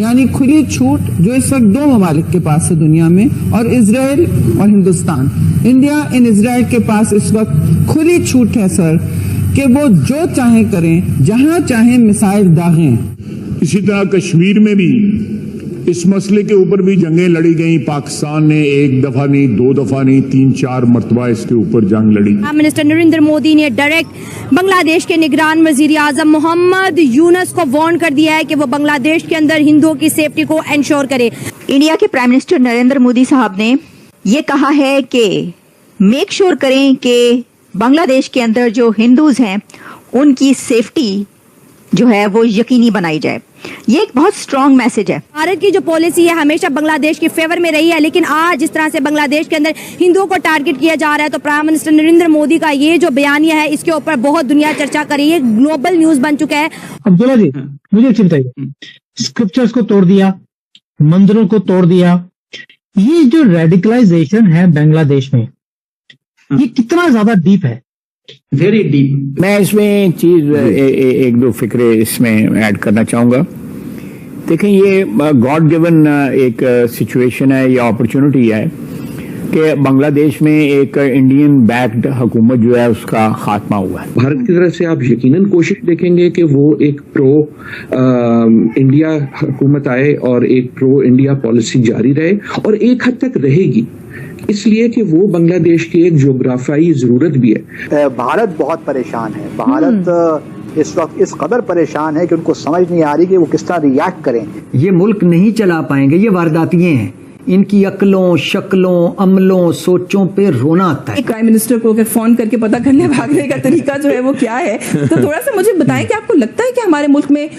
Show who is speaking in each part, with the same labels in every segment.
Speaker 1: यानी खुली छूट जो इस वक्त दो ममालिक के पास है दुनिया में, और इजराइल और हिंदुस्तान। इंडिया इन इजराइल के पास इस वक्त खुली छूट है सर कि वो जो चाहे करें, जहां चाहे मिसाइल दागें।
Speaker 2: इसी तरह कश्मीर में भी इस मसले के ऊपर भी जंगें लड़ी गई। पाकिस्तान ने एक दफा नहीं, दो दफा नहीं, 3-4 मरतबा इसके ऊपर जंग लड़ी।
Speaker 3: प्राइम मिनिस्टर नरेंद्र मोदी ने डायरेक्ट बांग्लादेश के निगरान वजीर आजम मोहम्मद यूनुस को वार्न कर दिया है कि वो बांग्लादेश के अंदर हिंदुओं की सेफ्टी को इंश्योर करे।
Speaker 4: इंडिया के प्राइम मिनिस्टर नरेंद्र मोदी साहब ने ये कहा है कि मेक श्योर करें कि बांग्लादेश के अंदर जो हिंदूज हैं उनकी सेफ्टी जो है वो यकीनी बनाई जाए। ये एक बहुत स्ट्रॉन्ग मैसेज है।
Speaker 3: भारत की जो पॉलिसी है हमेशा बांग्लादेश के फेवर में रही है, लेकिन आज जिस तरह से बांग्लादेश के अंदर हिंदुओं को टारगेट किया जा रहा है, तो प्राइम मिनिस्टर नरेंद्र मोदी का ये जो बयानिया है इसके ऊपर बहुत दुनिया चर्चा कर रही है, ग्लोबल न्यूज बन चुका है।
Speaker 5: अब्दुल्ला जी, मुझे एक चीज बताइए, स्क्रिप्चर्स को तोड़ दिया, मंदिरों को तोड़ दिया, ये जो रेडिकलाइजेशन है बांग्लादेश में, ये कितना ज्यादा डीप है?
Speaker 6: Very deep.
Speaker 7: मैं इसमें चीज एक दो फिक्रे इसमें ऐड करना चाहूंगा। देखें, ये गॉड गिवन एक सिचुएशन है या अपॉर्चुनिटी है कि बांग्लादेश में एक इंडियन बैक्ड हुकूमत जो है उसका खात्मा हुआ है।
Speaker 6: भारत की तरफ से आप यकीनन कोशिश देखेंगे कि वो एक प्रो इंडिया हुकूमत आए और एक प्रो इंडिया पॉलिसी जारी रहे, और एक हद तक रहेगी, इसलिए कि वो बांग्लादेश की एक जोग्राफियाई जरूरत भी है।
Speaker 8: भारत बहुत परेशान है। भारत इस वक्त इस कदर परेशान है कि उनको समझ नहीं आ रही कि वो किस तरह रिएक्ट करें।
Speaker 9: ये मुल्क नहीं चला पाएंगे, ये वारदातियां हैं। इनकी अक्लों, शक्लों, अमलों, सोचों पे रोना आता है।
Speaker 10: प्राइम मिनिस्टर को अगर फोन करके पता करने भागने का तरीका जो है वो क्या है, तो थोड़ा सा मुझे बताएं कि आपको लगता है कि हमारे मुल्क में,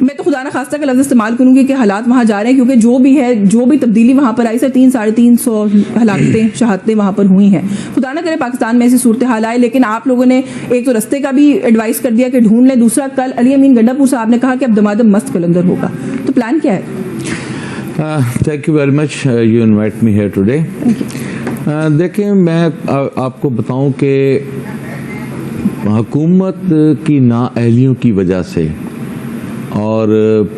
Speaker 10: मैं तो खुदा ना खास्ता का लफ्ज़ इस्तेमाल करूंगी कि हालात वहाँ जा रहे हैं, क्योंकि जो भी है, जो भी तब्दीली वहाँ पर आई सर, 300-350 हलाकतें, शहादतें वहाँ पर हुई हैं। खुदा ना करे पाकिस्तान में ऐसी सूरत हाल आए, लेकिन आप लोगों ने एक तो रस्ते का भी एडवाइस कर दिया कि ढूंढ लें, दूसरा कल अली अमीन गंडापुर साहब ने कहा कि अब दमादम मस्त कलंदर होगा, तो प्लान क्या है?
Speaker 11: Thank you very much, you invite me here today. देखें, मैं आपको बताऊं कि हुकूमत की नाअहलियों की वजह से और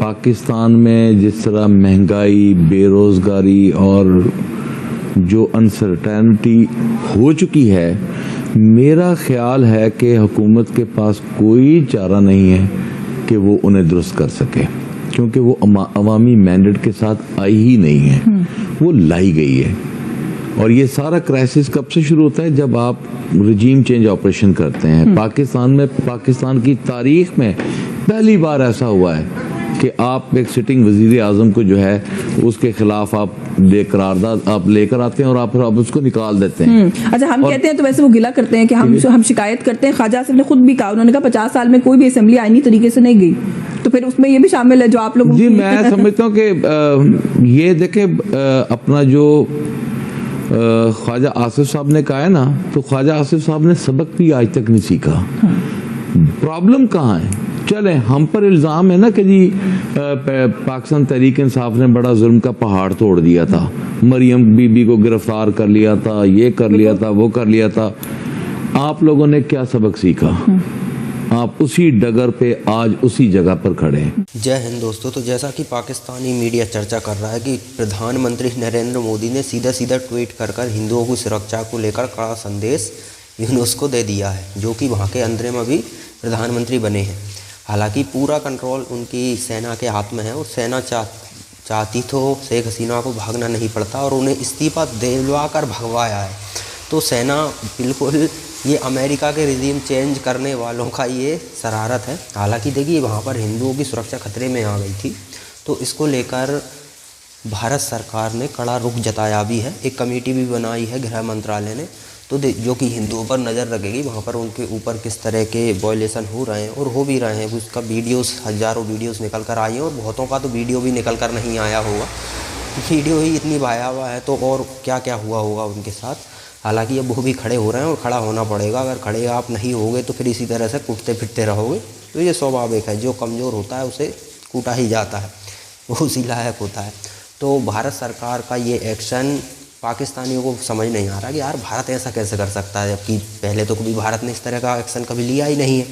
Speaker 11: पाकिस्तान में जिस तरह महंगाई, बेरोज़गारी और जो अनसर्टेनिटी हो चुकी है, मेरा ख्याल है कि हुकूमत के पास कोई चारा नहीं है कि वो उन्हें दुरुस्त कर सके, क्योंकि वो अवामी मैंडेट के साथ आई ही नहीं है, वो लाई गई है। और ये सारा क्राइसिस कब से शुरू होता है? जब आप रिजीम चेंज ऑपरेशन करते हैं। पाकिस्तान में, पाकिस्तान की तारीख में पहली बार ऐसा हुआ है कि आप एक सिटिंग वजीर आजम को जो है उसके खिलाफ आप करारदाद आप लेकर आते हैं और आप उसको निकाल देते हैं।
Speaker 10: अच्छा, हम कहते हैं तो वैसे वो गिला करते हैं कि हम शिकायत करते हैं। ख्वाजा आसिफ ने खुद भी कहा, उन्होंने कहा 50 साल में कोई भी असेंबली आईनी तरीके से नहीं गई, तो फिर उसमें ये भी शामिल है जो आप लोग।
Speaker 11: जी, मैं समझता हूँ कि ये देखे अपना जो ख्वाजा आसिफ साहब ने कहा है ना, तो ख्वाजा आसिफ साहब ने सबक भी आज तक नहीं सीखा। प्रॉब्लम कहाँ है? चले, हम पर इल्ज़ाम है ना कि जी पाकिस्तान तहरीक इंसाफ ने बड़ा जुल्म का पहाड़ तोड़ दिया था, मरियम बीबी को गिरफ्तार कर लिया था, ये कर लिया था, वो कर लिया था। आप लोगों ने क्या सबक सीखा? आप उसी डगर पे आज उसी जगह पर खड़े हैं।
Speaker 12: जय हिंद दोस्तों। तो जैसा कि पाकिस्तानी मीडिया चर्चा कर रहा है कि प्रधानमंत्री नरेंद्र मोदी ने सीधा सीधा ट्वीट कर हिंदुओं की सुरक्षा को लेकर कड़ा संदेश यूनुस को दे दिया है, जो कि वहाँ के अंतरिम अभी प्रधानमंत्री बने हैं। हालांकि पूरा कंट्रोल उनकी सेना के हाथ में है, और सेना चाहती तो शेख हसीना को भागना नहीं पड़ता और उन्हें इस्तीफा दिलवा कर भगवाया है। तो सेना बिल्कुल ये अमेरिका के रिजीम चेंज करने वालों का ये शरारत है। हालांकि देखिए, वहाँ पर हिंदुओं की सुरक्षा खतरे में आ गई थी, तो इसको लेकर भारत सरकार ने कड़ा रुख जताया भी है। एक कमेटी भी बनाई है गृह मंत्रालय ने, तो जो कि हिंदुओं पर नज़र रखेगी, वहाँ पर उनके ऊपर किस तरह के वायलेशन हो रहे हैं और हो भी रहे हैं। उसका वीडियोस, हज़ारों वीडियोस निकल कर आई हैं, और बहुतों का तो वीडियो भी निकल कर नहीं आया होगा। वीडियो ही इतनी भयावह है, तो और क्या क्या हुआ होगा उनके साथ। हालांकि अब वो भी खड़े हो रहे हैं और खड़ा होना पड़ेगा। अगर खड़े आप नहीं होगे तो फिर इसी तरह से कूटते फिरते रहोगे, तो ये स्वाभाविक है। जो कमज़ोर होता है उसे कूटा ही जाता है, वो उसी लायक होता है। तो भारत सरकार का ये एक्शन पाकिस्तानियों को समझ नहीं आ रहा कि यार भारत ऐसा कैसे कर सकता है, जबकि पहले तो कभी भारत ने इस तरह का एक्शन कभी लिया ही नहीं है।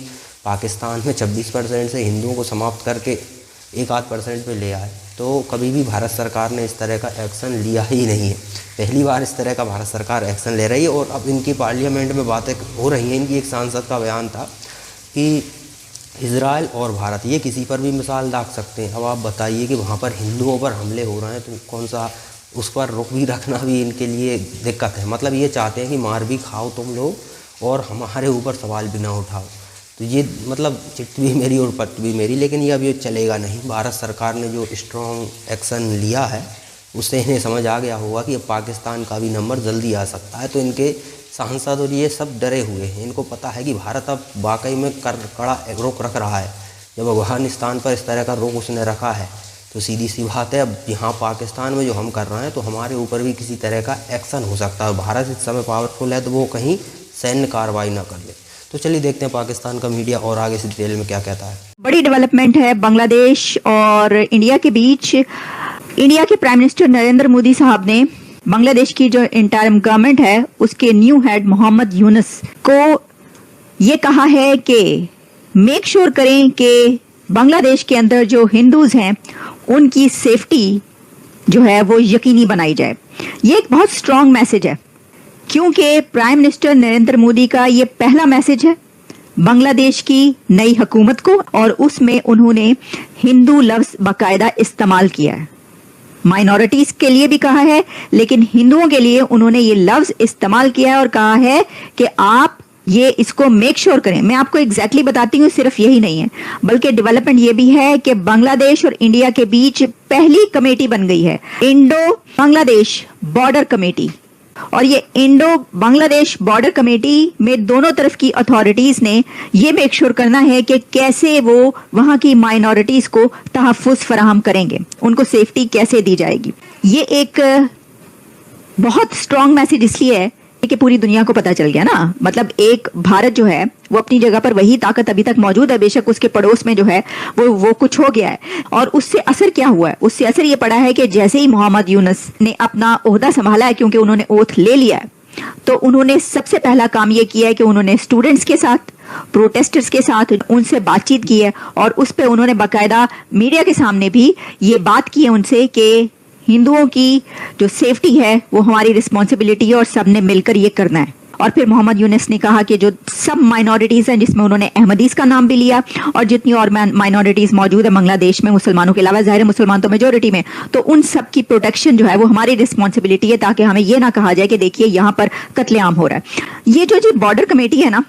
Speaker 12: पाकिस्तान में 26% से हिंदुओं को समाप्त करके 1-8% पे ले आए, तो कभी भी भारत सरकार ने इस तरह का एक्शन लिया ही नहीं है। पहली बार इस तरह का भारत सरकार एक्शन ले रही है। और अब इनकी पार्लियामेंट में बातें हो रही हैं। इनकी एक सांसद का बयान था कि इजराइल और भारत ये किसी पर भी मिसाल दाग सकते हैं। अब आप बताइए कि वहाँ पर हिंदुओं पर हमले हो रहे हैं, तो कौन सा उस पर रुख भी रखना भी इनके लिए दिक्कत है। मतलब ये चाहते हैं कि मार भी खाओ तुम लोग और हमारे ऊपर सवाल भी ना उठाओ। तो ये मतलब चिट्ठी भी मेरी और पट भी मेरी, लेकिन ये अब ये चलेगा नहीं। भारत सरकार ने जो स्ट्रॉन्ग एक्शन लिया है उससे इन्हें समझ आ गया होगा कि अब पाकिस्तान का भी नंबर जल्दी आ सकता है। तो इनके सांसद और ये सब डरे हुए हैं। इनको पता है कि भारत अब वाकई में कड़ा रुख रख रहा है। जब अफगानिस्तान पर इस तरह का रुख उसने रखा है तो सीधी सी बात है, अब यहाँ पाकिस्तान में जो हम कर रहे हैं तो हमारे ऊपर भी किसी तरह का एक्शन हो सकता है। भारत इस समय पावरफुल है तो वो कहीं सैन्य कार्रवाई ना कर ले। तो चलिए देखते हैं पाकिस्तान का मीडिया और आगे से डिटेल में क्या कहता है।
Speaker 4: बड़ी डेवलपमेंट है बांग्लादेश और इंडिया के बीच। इंडिया के प्राइम मिनिस्टर नरेंद्र मोदी साहब ने बांग्लादेश की जो इंटरिम गवर्नमेंट है उसके न्यू हेड मोहम्मद यूनुस को ये कहा है कि मेक श्योर करें कि बांग्लादेश के अंदर जो हिंदूज हैं उनकी सेफ्टी जो है वो यकीनी बनाई जाए। ये एक बहुत स्ट्रांग मैसेज है, क्योंकि प्राइम मिनिस्टर नरेंद्र मोदी का ये पहला मैसेज है बांग्लादेश की नई हुकूमत को, और उसमें उन्होंने हिंदू लफ्ज बाकायदा इस्तेमाल किया है। माइनॉरिटीज के लिए भी कहा है, लेकिन हिंदुओं के लिए उन्होंने ये लफ्ज इस्तेमाल किया है और कहा है कि आप ये इसको मेक श्योर करें। मैं आपको एग्जैक्टली बताती हूँ, सिर्फ यही नहीं है बल्कि डेवलपमेंट ये भी है कि बांग्लादेश और इंडिया के बीच पहली कमेटी बन गई है, इंडो बांग्लादेश बॉर्डर कमेटी। और ये इंडो बांग्लादेश बॉर्डर कमेटी में दोनों तरफ की अथॉरिटीज ने ये मेक श्योर करना है कि कैसे वो वहां की माइनॉरिटीज को तहफ्फुज फराहम करेंगे, उनको सेफ्टी कैसे दी जाएगी। ये एक बहुत स्ट्रांग मैसेज इसलिए है कि पूरी दुनिया को पता चल गया ना। मतलब एक भारत जो है वो अपनी जगह पर वही ताकत अभी तक मौजूद है, बेशक उसके पड़ोस में जो है वो कुछ हो गया है। और उससे असर क्या हुआ है? उससे असर ये पड़ा है कि जैसे ही मोहम्मद यूनुस ने अपना ओहदा संभाला है, क्योंकि उन्होंने ओथ ले लिया है, तो उन्होंने सबसे पहला काम ये किया है कि उन्होंने स्टूडेंट्स के साथ, प्रोटेस्टर्स के साथ उनसे बातचीत की है और उस पर उन्होंने बाकायदा मीडिया के सामने भी ये बात की है उनसे कि हिंदुओं की जो सेफ्टी है वो हमारी रिस्पॉन्सिबिलिटी है और सबने मिलकर ये करना है। और फिर मोहम्मद यूनुस ने कहा कि जो सब माइनॉरिटीज हैं, जिसमें उन्होंने अहमदीज का नाम भी लिया और जितनी और माइनॉरिटीज मौजूद है बांग्लादेश में मुसलमानों के अलावा, ज़ाहिर है मुसलमान तो मेजोरिटी में, तो उन सब की प्रोटेक्शन जो है वो हमारी रिस्पॉन्सिबिलिटी है, ताकि हमें ये ना कहा जाए कि देखिए यहाँ पर कत्लेआम हो रहा है। ये जो बॉर्डर कमेटी है ना,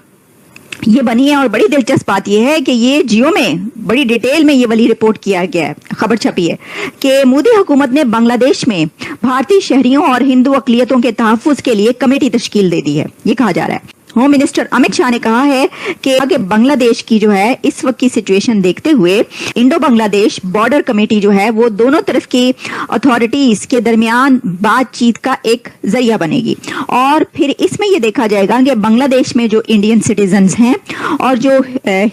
Speaker 4: ये बनी है और बड़ी दिलचस्प बात यह है कि ये जियो में बड़ी डिटेल में ये वाली रिपोर्ट किया गया है, खबर छपी है कि मोदी हुकूमत ने बांग्लादेश में भारतीय शहरियों और हिंदू अकलियतों के तहफ्फुज के लिए कमेटी तश्कील दे दी है, ये कहा जा रहा है। होम मिनिस्टर अमित शाह ने कहा है कि बांग्लादेश की जो है इस वक्त की सिचुएशन देखते हुए इंडो बांग्लादेश बॉर्डर कमेटी जो है वो दोनों तरफ की अथॉरिटीज के दरमियान बातचीत का एक जरिया बनेगी। और फिर इसमें ये देखा जाएगा कि बांग्लादेश में जो इंडियन सिटीजन्स हैं और जो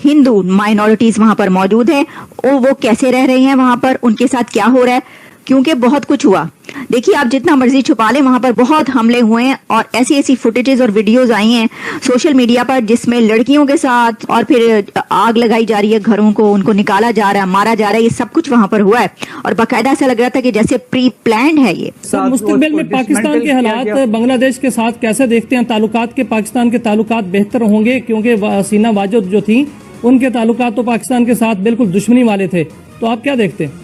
Speaker 4: हिंदू माइनॉरिटीज वहां पर मौजूद हैं वो कैसे रह रहे हैं वहां पर, उनके साथ क्या हो रहा है, क्योंकि बहुत कुछ हुआ। देखिए आप जितना मर्जी छुपा लें, वहां पर बहुत हमले हुए हैं और ऐसी ऐसी फुटेजेस और वीडियोस आई हैं सोशल मीडिया पर जिसमें लड़कियों के साथ और फिर आग लगाई जा रही है घरों को, उनको निकाला जा रहा है, मारा जा रहा है, ये सब कुछ वहां पर हुआ है और बाकायदा ऐसा लग रहा था कि जैसे प्री प्लान्ड है ये।
Speaker 13: मुस्तकबिल में पाकिस्तान के हालात बांग्लादेश के साथ कैसे देखते हैं? ताल्लुकात के पाकिस्तान के ताल्लुकात बेहतर होंगे, क्योंकि सीना वाजुद जो थी उनके ताल्लुकात तो पाकिस्तान के साथ बिल्कुल दुश्मनी वाले थे, तो आप क्या देखते हैं?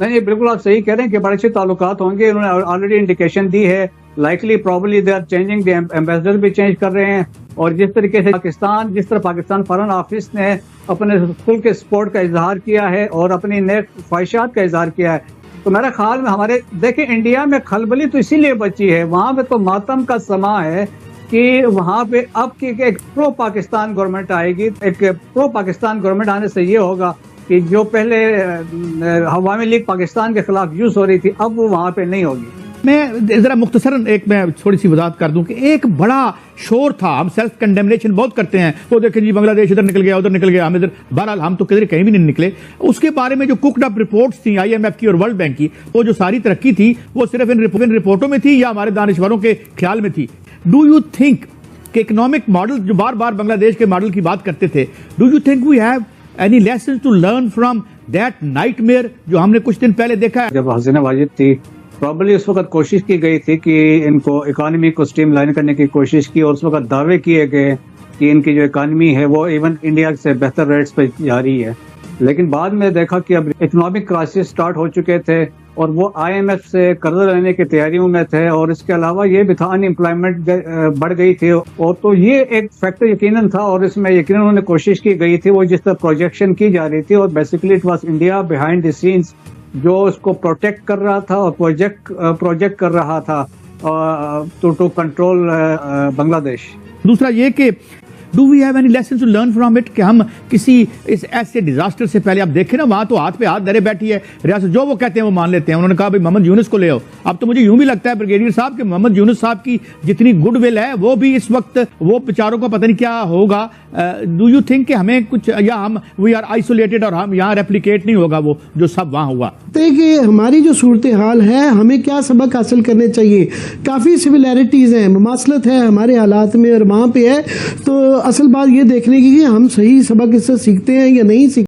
Speaker 14: नहीं, बिल्कुल आप सही कह रहे हैं कि बड़े अच्छे ताल्लुकात होंगे। उन्होंने ऑलरेडी इंडिकेशन दी है, likely probably they are changing, ambassador भी चेंज कर रहे हैं। और जिस तरीके से जिस तरह पाकिस्तान फॉरेन ऑफिस ने अपने खुल के सपोर्ट का इजहार किया है और अपनी नेक ख्वाहिशात का इजहार किया है, तो मेरे ख्याल में हमारे देखिए इंडिया में खलबली तो इसीलिए बची है, वहां पे तो मातम का समा है कि वहां पे अब की एक प्रो पाकिस्तान गवर्नमेंट आएगी। एक प्रो पाकिस्तान गवर्नमेंट आने से ये होगा कि जो पहले अवामी लीग पाकिस्तान के खिलाफ यूज हो रही थी अब वो वहां पे नहीं होगी।
Speaker 15: मैं जरा मुख्तसरन मैं थोड़ी सी वजाहत कर दूं कि एक बड़ा शोर था, हम सेल्फ कंडेमनेशन बहुत करते हैं, वो देखें जी बांग्लादेश इधर निकल गया उधर निकल गया, हम इधर, बहरहाल हम तो किधर कहीं भी नहीं निकले। उसके बारे में जो कुकड अप रिपोर्ट्स थी IMF की और वर्ल्ड बैंक की, वो जो सारी तरक्की थी वो सिर्फ इन रिपोर्टों में थी या हमारे दानिशवरों के ख्याल में थी? डू यू थिंक कि इकोनॉमिक मॉडल जो बार बार बांग्लादेश के मॉडल की बात करते थे, do you think we have any lessons to learn from that nightmare جو ہم نے کچھ دن پہلے دیکھا ہے؟
Speaker 14: جب حسینہ واجد تھی پرابلی اس وقت کوشش کی گئی تھی کہ ان کو اکانومی کو اسٹریم لائن کرنے کی کوشش کی اور اس وقت دعوے کیے گئے کہ ان کی جو اکانومی ہے وہ ایون انڈیا سے بہتر ریٹس پہ جا رہی ہے، لیکن بعد میں دیکھا کہ اب اکنامک کرائسس سٹارٹ ہو چکے تھے اور وہ آئی ایم ایف سے قرض لینے کی تیاریوں میں تھے، اور اس کے علاوہ یہ بھی تھا ان امپلائمنٹ بڑھ گئی تھی، اور تو یہ ایک فیکٹر یقیناً تھا، اور اس میں یقیناً انہوں نے کوشش کی گئی تھی وہ جس طرح پروجیکشن کی جا رہی تھی، اور basically it was India behind the sense جو اس کو پروٹیکٹ کر رہا تھا اور پروجیکٹ کر رہا تھا ٹو کنٹرول بنگلہ دیش۔
Speaker 15: دوسرا یہ کہ do we have any lesson to learn from it کہ ہم کسی اس ایسے ڈیزاسٹر سے پہلے، آپ دیکھیں نا وہاں تو ہاتھ پہ ہاتھ دھرے بیٹھی ہے ریاست، جو وہ کہتے ہیں وہ مان لیتے ہیں۔ انہوں نے کہا بھائی محمد یونس کو لے آؤ، اب تو مجھے یوں بھی لگتا ہے بریگیڈیئر صاحب کہ محمد یونس صاحب کی جتنی گڈ ول ہے وہ بھی اس وقت وہ بیچاروں کو پتہ نہیں کیا ہوگا۔ ڈو یو تھنک کہ ہمیں کچھ یا ہم وی آر آئسولیٹڈ اور ہم یہاں ریپلیکیٹ نہیں ہوگا وہ جو سب وہاں ہوا؟
Speaker 16: کہ ہماری جو صورتحال ہے ہمیں کیا سبق حاصل کرنے چاہیے؟ کافی سملیرٹیز ہیں، مماثلت ہے ہمارے حالات میں اور وہاں پہ ہے، تو اصل بات یہ دیکھنے کی کہ ہم صحیح سبق اس سے سیکھتے ہیں یا نہیں سیکھتے۔